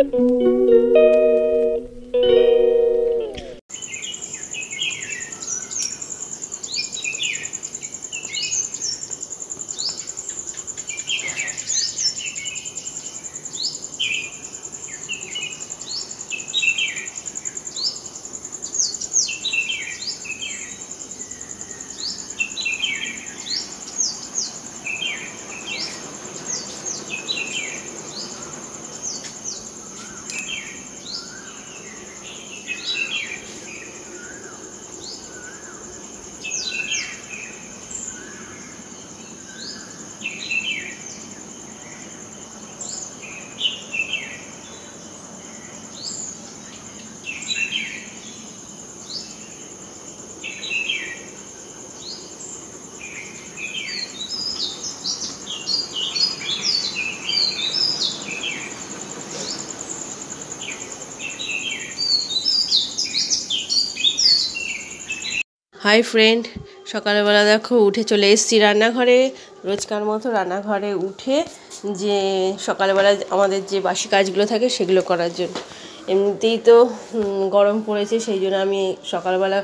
Hi friend, সকালবেলা দেখো উঠে চলে এসেছি রান্নাঘরে। রোজকার মতো রান্নাঘরে উঠে যে সকালবেলা আমাদের যে বাসি কাজগুলো থাকে সেগুলো করার জন্য। এমনিতেই তো গরম পড়েছে, সেই জন্য আমি সকালবেলা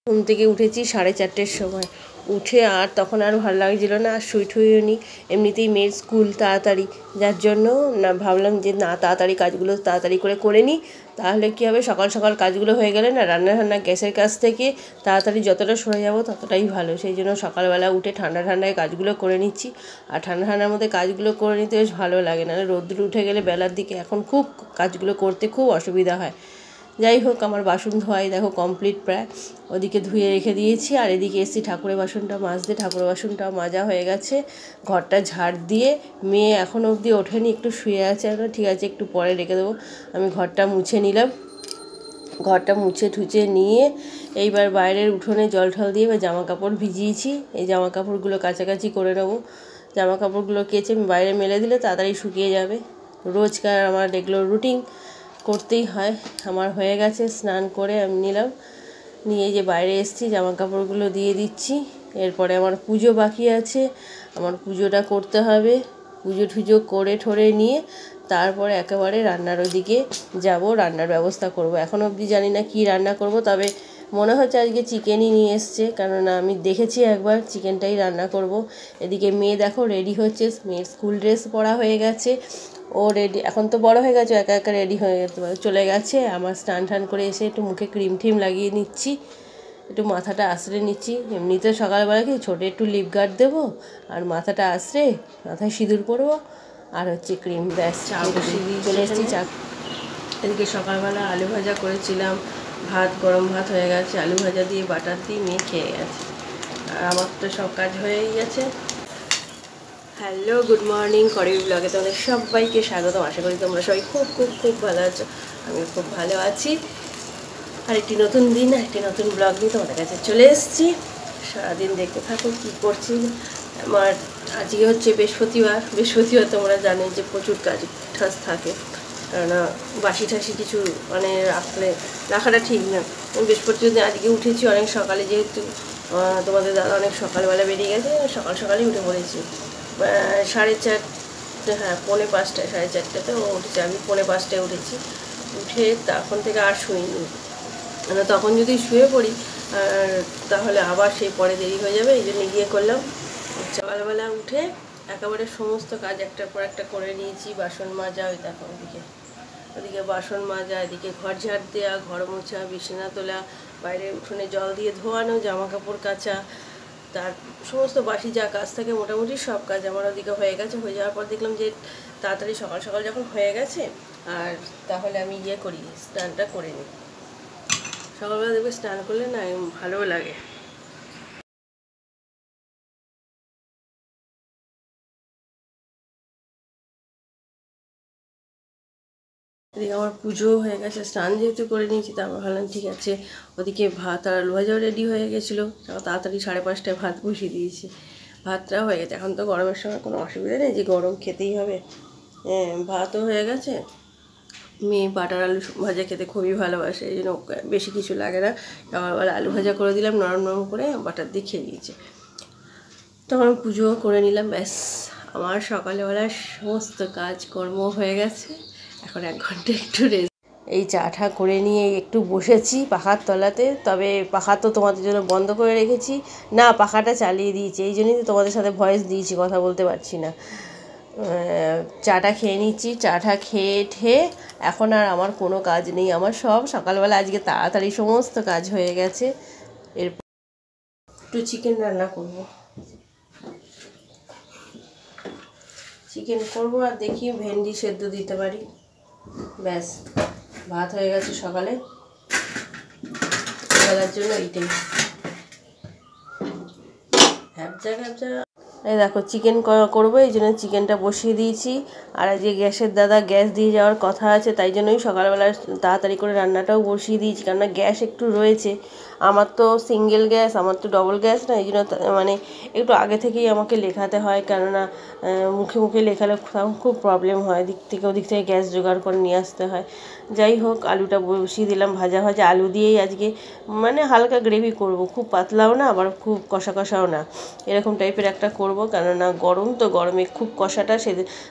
ঘুম থেকে উঠেছি 4:30-র সময়। উঠে আর তখন আর ভালো লাগছিল না, আর শুইও নি। এমনিতেই মেয়ের স্কুল তাড়াতাড়ি, যার জন্য না ভাবলাম যে না তাড়াতাড়ি কাজগুলো তাড়াতাড়ি করে নিই, তাহলে কী হবে সকাল সকাল কাজগুলো হয়ে গেলে না রান্না গ্যাসের কাছ থেকে তাড়াতাড়ি যতটা সরে যাব ততটাই ভালো। সেই জন্য সকালবেলা উঠে ঠান্ডায় কাজগুলো করে নিচ্ছি। আর ঠান্ডার মধ্যে কাজগুলো করে নিতে বেশ ভালো লাগে, না রোদ্দুর উঠে গেলে বেলার দিকে এখন খুব কাজগুলো করতে খুব অসুবিধা হয়। যাই হোক, আমার বাসন ধোয়াই দেখো কমপ্লিট প্রায়, ওদিকে ধুয়ে রেখে দিয়েছি। আর এদিকে এসেছি ঠাকুরের বাসনটা মাজতে, ঠাকুরের বাসনটা মাজা হয়ে গেছে। ঘরটা ঝাড় দিয়ে, মেয়ে এখনও অবধি ওঠেনি, একটু শুয়ে আছে। ঠিক আছে, একটু পরে রেখে দেবো। আমি ঘরটা মুছে নিলাম, ঘরটা মুছে ঠুচে নিয়ে এইবার বাইরের উঠোনে জল ঠল দিয়ে এবার জামা কাপড় ভিজিয়েছি। এই জামা কাপড়গুলো কাচাকাচি করে নেবো। জামা কাপড়গুলো কেচে বাইরে মেলে দিলে তাড়াতাড়ি শুকিয়ে যাবে। রোজকার আমার রেগুলার রুটিন করতেই হয়। আমার হয়ে গেছে, স্নান করে আমি নিলাম, নিয়ে যে বাইরে এসেছি জামা কাপড়গুলো দিয়ে দিচ্ছি। এরপরে আমার পুজো বাকি আছে, আমার পুজোটা করতে হবে। পুজো টুজো করে ঠোরে নিয়ে তারপরে একেবারে রান্নার ওদিকে যাব, রান্নার ব্যবস্থা করব। এখনও অবধি জানি না কী রান্না করব, তবে মনে হচ্ছে আজকে চিকেনই নিয়ে এসছে, কেননা আমি দেখেছি একবার চিকেনটাই রান্না করব। এদিকে মেয়ে দেখো রেডি হচ্ছে, মেয়ের স্কুল ড্রেস পরা হয়ে গেছে, ও রেডি, এখন তো বড় হয়ে গেছে, একা একা রেডি হয়ে চলে গেছে। আমার স্নান টান করে এসে একটু মুখে ক্রিম টিম লাগিয়ে নিচ্ছি, একটু মাথাটা আঁচড়ে নিচ্ছি। এমনিতে সকালবেলা কি ছোটো একটু লিপ গার্ড দেবো, আর মাথাটা আঁচড়ে মাথায় সিঁদুর পরবো, আর হচ্ছে ক্রিম, ব্যাস চলে এসেছি চা। এদিকে সকালবেলা আলু ভাজা করেছিলাম, ভাত গরম ভাত হয়ে গেছে, আলু ভাজা দিয়ে বাটার দিয়ে মেয়ে খেয়ে গেছে, আর আমার তো সব কাজ হয়েই গেছে। হ্যালো, গুড মর্নিং, করবি ব্লগে তোমাদের সবাইকে স্বাগতম। আশা করি তোমরা সবাই খুব খুব খুব ভালো আছো, আমি খুব ভালো আছি। আর একটি নতুন দিন, একটি নতুন ব্লগ নিয়ে তোমাদের কাছে চলে এসেছি। সারাদিন দেখতে থাকো কী করছি। আমার আজকে হচ্ছে বৃহস্পতিবার। তোমরা জানো যে প্রচুর কাজ ঠাস থাকে, কেননা বাসি ঠাসি কিছু মানে রাখাটা ঠিক না। বৃহস্পতিবার দিন আজকে উঠেছি অনেক সকালে, যেহেতু তোমাদের দাদা অনেক সকালবেলা বেরিয়ে গেছে, সকালেই উঠে পড়েছি 4:30, হ্যাঁ 4:45, 4:30তে ও উঠেছে, আমি 4:45টায় উঠেছি। উঠে তখন থেকে আর শুইনি, মানে তখন যদি শুয়ে পড়ি তাহলে আবার সেই পরে দেরি হয়ে যাবে, এই জন্য গিয়ে করলাম। সকালবেলা উঠে একেবারে সমস্ত কাজ একটার পর একটা করে নিয়েছি। বাসন মাজা, ওই দেখো ওদিকে বাসন মাজা, এদিকে ঘর ঝাড় দেওয়া, ঘর মোছা, বিছানা তোলা, বাইরে উঠোনে জল দিয়ে ধোয়ানো, জামা কাপড় কাচা, তার সমস্ত বাসি যা কাজ থাকে মোটামুটি সব কাজ আমার ওদিকে হয়ে গেছে। হয়ে যাওয়ার পর দেখলাম যে তাড়াতাড়ি সকাল সকাল যখন হয়ে গেছে, আর তাহলে আমি করি, স্নানটা করে নিই। সকালবেলা দেখবে স্নান করলে না ভালোও লাগে। এদিকে আমার পুজো হয়ে গেছে, স্নান যেহেতু করে নিয়েছি, তারপর ভাবলাম ঠিক আছে। ওদিকে ভাত আর আলু ভাজাও রেডি হয়ে গেছিলো, তাড়াতাড়ি 5:30টায় ভাত বসিয়ে দিয়েছি। ভাতটাও হয়ে গেছে, এখন তো গরমের সময় কোনো অসুবিধা নেই, যে গরম খেতেই হবে। ভাতও হয়ে গেছে। মেয়ে বাটার আলু ভাজা খেতে খুবই ভালোবাসে, এই জন্য বেশি কিছু লাগে না। সকালবেলা আলু ভাজা করে দিলাম, নরম নরম করে বাটার দিয়ে খেয়ে নিয়েছে। তখন পুজোও করে নিলাম, ব্যাস আমার সকালবেলার সমস্ত কাজকর্ম হয়ে গেছে। এখন 1 ঘন্টা একটু রেস্ট। এই চাটা করে নিয়ে একটু বসেছি পাখার তলাতে। তবে পাখা তো তোমাদের জন্য বন্ধ করে রেখেছি, না পাখাটা চালিয়ে দিয়েছি, এই জন্যই তো তোমাদের সাথে ভয়েস দিয়েছি, কথা বলতে পারছি না। চাটা খেয়ে নিচ্ছি, চাটা খেয়ে ঠেয়ে এখন আর আমার কোনো কাজ নেই, আমার সব সকালবেলা আজকে তাড়াতাড়ি সমস্ত কাজ হয়ে গেছে। এরপর একটু চিকেন রান্না করব, চিকেন করব আর দেখি ভেন্ডি সেদ্ধ দিতে পারি, ব্যাস ভাত হয়ে গেছে সকালে বেলার জন্য। এইটাই হ্যাপজা হ্যাপজা। এই দেখো চিকেন করবো, এই জন্য চিকেনটা বসিয়ে দিয়েছি। আর আজকে গ্যাসের দাদা গ্যাস দিয়ে যাওয়ার কথা আছে, তাই জন্যই সকালবেলা তাড়াতাড়ি করে রান্নাটাও বসিয়ে দিয়েছি, কেননা গ্যাস একটু রয়েছে। আমার তো সিঙ্গেল গ্যাস, আমার তো ডবল গ্যাস না, এই জন্য মানে একটু আগে থেকেই আমাকে লেখাতে হয়, কেননা মুখে মুখে লেখালে খুব প্রবলেম হয়, ওদিক থেকে গ্যাস জোগাড় করে নিয়ে আসতে হয়। যাই হোক আলুটা বসিয়ে দিলাম, ভাজা ভাজা আলু দিয়েই আজকে মানে হালকা গ্রেভি করব, খুব পাতলাও না আবার খুব কষা কষাও না, এরকম টাইপের একটা করব। কেননা গরম তো, গরমে খুব কষাটা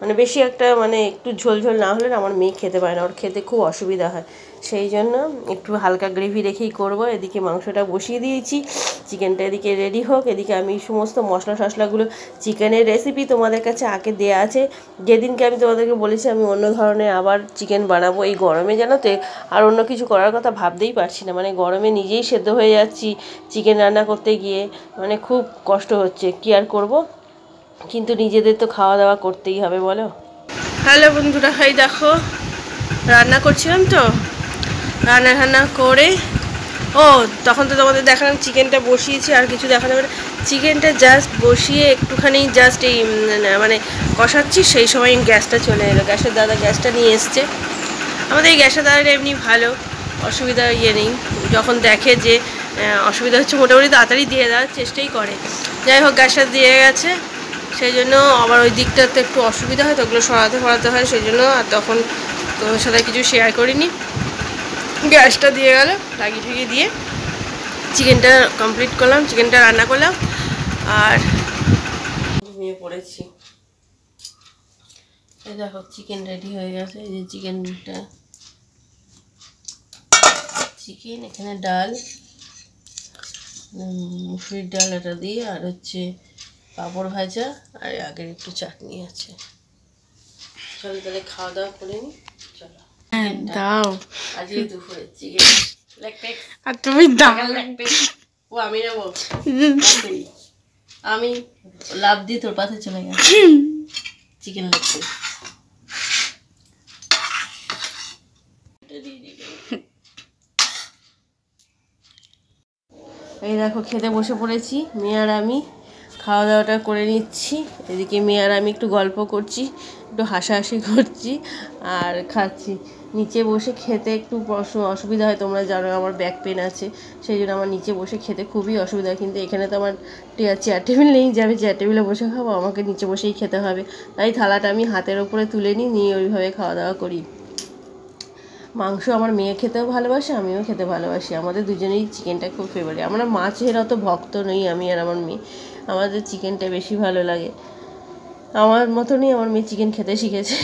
মানে বেশি একটা মানে একটু ঝোল ঝোল না হলে আমার মেয়ে খেতে পারে না, ওর খেতে খুব অসুবিধা হয়, সেই জন্য একটু হালকা গ্রেভি রেখেই করব। এদিকে মাংসটা বসিয়ে দিয়েছি, চিকেনটা এদিকে রেডি হোক, এদিকে আমি সমস্ত মশলা টশলাগুলো, চিকেনের রেসিপি তোমাদের কাছে আগে দেওয়া আছে, যেদিনকে আমি তোমাদেরকে বলেছি আমি অন্য ধরনের আবার চিকেন বানাবো। এই গরমে জানো তো আর অন্য কিছু করার কথা ভাবতেই পারছি না, মানে গরমে নিজেই সেদ্ধ হয়ে যাচ্ছি চিকেন রান্না করতে গিয়ে, মানে খুব কষ্ট হচ্ছে, কি আর করব, কিন্তু নিজেদের তো খাওয়া দাওয়া করতেই হবে বলো। হ্যালো বন্ধুরা, এই দেখো রান্না করছিলাম তো, রান্না করে তখন তো তোমাদের দেখালাম চিকেনটা বসিয়েছি, আর কিছু দেখা যাবে না। চিকেনটা জাস্ট বসিয়ে একটুখানি জাস্ট এই মানে কষাচ্ছি, সেই সময় গ্যাসটা চলে এলো, গ্যাসের দাদা গ্যাসটা নিয়ে এসছে। আমাদের এই গ্যাসের দাদার এমনি ভালো, অসুবিধা নেই, যখন দেখে যে অসুবিধা হচ্ছে মোটামুটি তাড়াতাড়ি দিয়ে দেওয়ার চেষ্টাই করে। যাই হোক গ্যাসটা দিয়ে গেছে, সেই জন্য আবার ওই দিকটাতে একটু অসুবিধা হয় তো, ওগুলো সরাতে হয়, সেই জন্য আর তখন তোমার সাথে কিছু শেয়ার করিনি। গ্যাসটা দিয়ে গেল, লাগিয়ে ঠুকিয়ে দিয়ে চিকেনটা কমপ্লিট করলাম, চিকেনটা রান্না করলাম আর ঘুমিয়ে পড়েছি। এই দেখো চিকেন রেডি হয়ে গেছে, এই যে চিকেনটা, চিকেন এখানে ডাল, মুসুরির ডাল এটা দিয়ে, আর হচ্ছে পাঁপড় ভাজা, আর আগের একটু চাটনি আছে। চলো তাহলে খাওয়া দাওয়া করে নি, চলো দাও। আজকে দুপুরে চিকেন লেগ পিস, আর তুমি দাও লেগ পিস। ও আমি নেবো, আমি লাভ দিয়ে তোর পাশে চলে গেছে চিকেন লেগ পিস। এই দেখো খেতে বসে পড়েছি, মেয়ে আর আমি খাওয়া দাওয়াটা করে নিচ্ছি। এদিকে মেয়ে আর আমি একটু গল্প করছি, একটু হাসাহাসি করছি আর খাচ্ছি। নিচে বসে খেতে একটু অসুবিধা হয়, তোমরা জানো আমার ব্যাক পেন আছে, সেই জন্য আমার নিচে বসে খেতে খুবই অসুবিধা হয়। কিন্তু এখানে তো আমার চেয়ার টেবিল নেই যে আমি চেয়ার টেবিলে বসে খাবো, আমাকে নিচে বসেই খেতে হবে, তাই থালাটা আমি হাতের ওপরে তুলে নিয়ে ওইভাবে খাওয়া দাওয়া করি। মাংস আমার মেয়ে খেতেও ভালোবাসে, আমিও খেতে ভালোবাসি, আমাদের দুজনেই চিকেনটা খুব ফেভারিট। আমরা মাছের অত ভক্ত নই আমি আর আমার মেয়ে, আমাদের চিকেনটা বেশি ভালো লাগে। আমার মতনই আমার মেয়ে চিকেন খেতে শিখেছে,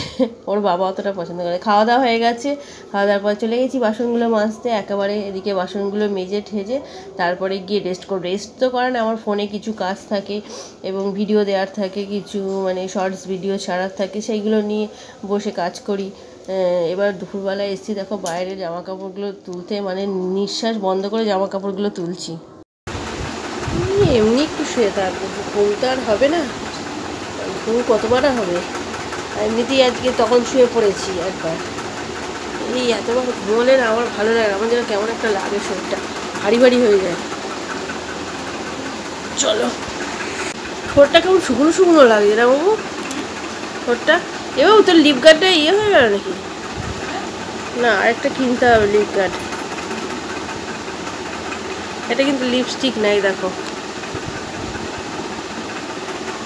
ওর বাবা অতটা পছন্দ করে। খাওয়া দাওয়া হয়ে গেছে, খাওয়া দাওয়ার পর চলে গেছি বাসনগুলো মাজতে, একেবারে এদিকে বাসনগুলো মেজে ঠেজে তারপরে গিয়ে রেস্ট করব। রেস্ট তো করে না, আমার ফোনে কিছু কাজ থাকে এবং ভিডিও দেওয়ার থাকে, কিছু মানে শর্টস ভিডিও ছাড়ার থাকে, সেইগুলো নিয়ে বসে কাজ করি। এবার দুপুরবেলায় এসেছি, দেখো বাইরে জামা কাপড়গুলো তুলতে, মানে নিঃশ্বাস বন্ধ করে জামা কাপড়গুলো তুলছি। এমনি একটু শুয়ে থাকবো, ঘুম তো আর হবে না, ঘুম কতবার হবে, এমনিতেই আজকে তখন শুয়ে পড়েছি একবার। এই এতবার ঘুমোলে না আমার ভালো লাগে, আমার যেন কেমন একটা লাগে, শরীরটা ভারী ভারী হয়ে যায়। চলো, ঠোঁটটা কেমন শুকনো শুকনো লাগে না বাবু, ঠোঁটটা। এবার তোর লিপ গার্ডটা হয়ে গেল নাকি? না আরেকটা কিনতে হবে লিপ গার্ড, এটা কিন্তু লিপস্টিক নাই, দেখো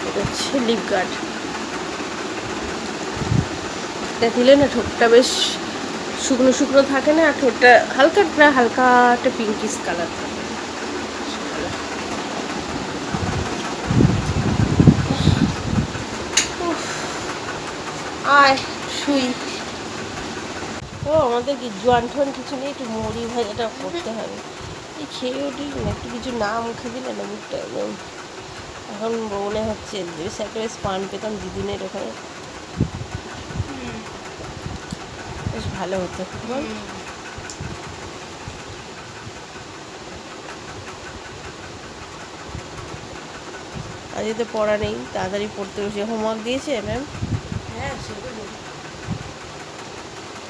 এটা হচ্ছে লিপ গার্ড। এটা দিলে না ঠোঁটটা বেশ শুকনো শুকনো থাকে না, আর ঠোঁটটা হালকা একটা পিঙ্কিশ কালার থাকে। আয় শুই। ও আমাদের কি জোয়ান টোয়ান কিছু নেই, একটু মুড়ি ভাজাটা করতে হবে। এই খেয়ে উঠি না, একটু কিছু না মুখে দিলে না মুখটা একদম এখন মনে হচ্ছে বেশ একটা বেশ পান পেতাম দিদিনের ওখানে, বেশ ভালো হতো বল। আজকে তো পড়া নেই, তাড়াতাড়ি পড়তে বসে। হোমওয়ার্ক দিয়েছে ম্যাম? হ্যাঁ সেটা বলি।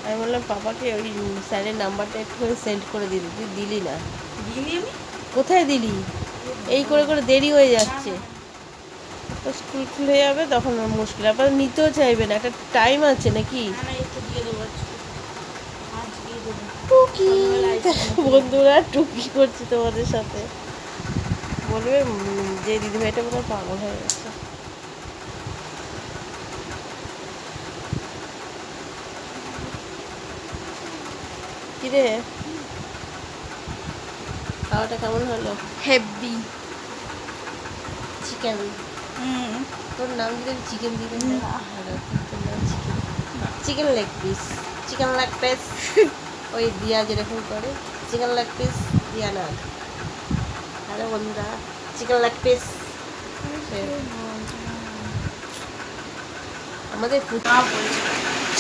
আমি বললাম পাপাকে ওই স্যারের নাম্বারটা একটু সেন্ড করে দিলি, তুই দিলি না। দিইনি আমি। কোথায় দিলি? এই করে করে দেরি হয়ে যাচ্ছে, তো স্কুল খুলে যাবে তখন আর মুশকিল, আবার নিতেও চাইবে না, একটা টাইম আছে নাকি। না না একটু দিয়ে দেবো আজ দিয়ে দেবো। টুকি সন্ধ্যাবেলা আইসক্রিম বন্ধুরা টুকি করছে তোমাদের সাথে, বলবে যে দিদিভাইটা মনে হয় পাগল হয়ে গেছে। কিরে খাওয়াটা কেমন হলো? হেভি। চিকেন, তোর নাম দিলে চিকেন দিবে না। তোর নাম chicken, chicken leg piece, chicken leg piece ওই দিয়া যেরকম করে চিকেন লেগ পিস দিয়া না। হ্যালো বন্ধুরা, চিকেন লেগ পিস আমাদের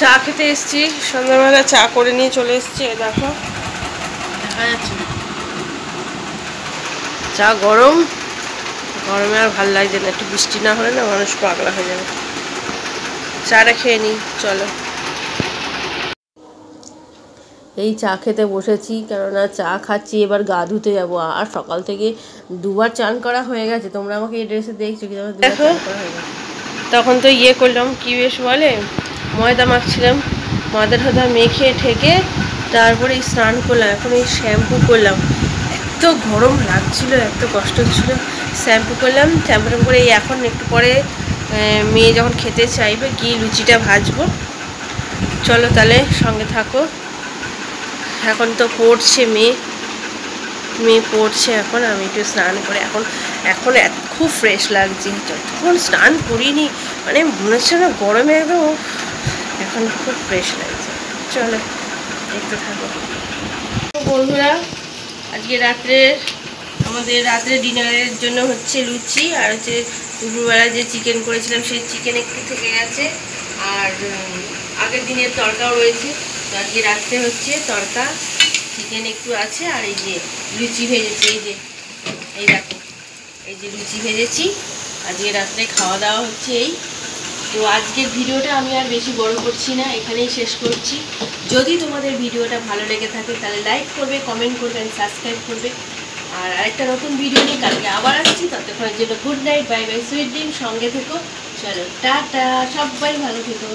চা খেতে এসছি, সন্ধ্যাবেলা চা করে নিয়ে চলে এসছি। দেখো দেখা যাচ্ছে চা গরম, গরমে আর ভাল লাগছে না, একটু বৃষ্টি না হলে না মানুষ পাগলা হয়ে যাবে। চাটা খেয়ে নিই চলো। এই চা খেতে বসেছি, কেননা চা খাচ্ছি, এবার গা ধুতে যাবো। আর সকাল থেকে দুবার চান করা হয়ে গেছে, তোমরা আমাকে এই ড্রেসে দেখছো কি দেখো। তখন তো ইয়ে করলাম কি বেশ বলে, ময়দা মাখছিলাম, ময়দা ঠয়দা মেখে ঠেকে তারপরে স্নান করলাম। এখন এই শ্যাম্পু করলাম, এত গরম লাগছিল, এত কষ্ট হচ্ছিলো। শ্যাম্পু করলাম, শ্যাম্পু করে এই এখন একটু পরে মেয়ে যখন খেতে চাইবে গিয়ে লুচিটা ভাজবো। চলো তাহলে সঙ্গে থাকো। এখন তো পড়ছে মেয়ে পড়ছে এখন, আমি একটু স্নান করে এখন এখন খুব ফ্রেশ লাগছে, যতক্ষণ স্নান করিনি মানে মনে হচ্ছে না গরমে একদম, এখন খুব ফ্রেশ লাগছে। চলো একটু থাকো বন্ধুরা। আজকে আমাদের রাত্রে ডিনারের জন্য হচ্ছে লুচি, আর হচ্ছে দুপুরবেলা যে চিকেন করেছিলাম সেই চিকেন একটু থেকে গেছে, আর আগের দিনের তরকাও রয়েছে। তো আজকে রাত্রে হচ্ছে তরকা, চিকেন একটু আছে, আর এই যে লুচি ভেজেছি, এই দেখো এই যে লুচি ভেজেছি। আজকে রাত্রে খাওয়া দাওয়া হচ্ছে এই। তো আজকের ভিডিওটা আমি আর বেশি বড় করছি না, এখানেই শেষ করছি। যদি তোমাদের ভিডিওটা ভালো লেগে থাকে তাহলে লাইক করবে, কমেন্ট করবে, সাবস্ক্রাইব করবে। আর আরেকটা নতুন ভিডিও নিয়ে কালকে আবার আসছি, ততক্ষণের জন্য good night, bye bye, sweet dream, সঙ্গে থেকো। চলো টাটা, সবাই ভালো থেকো।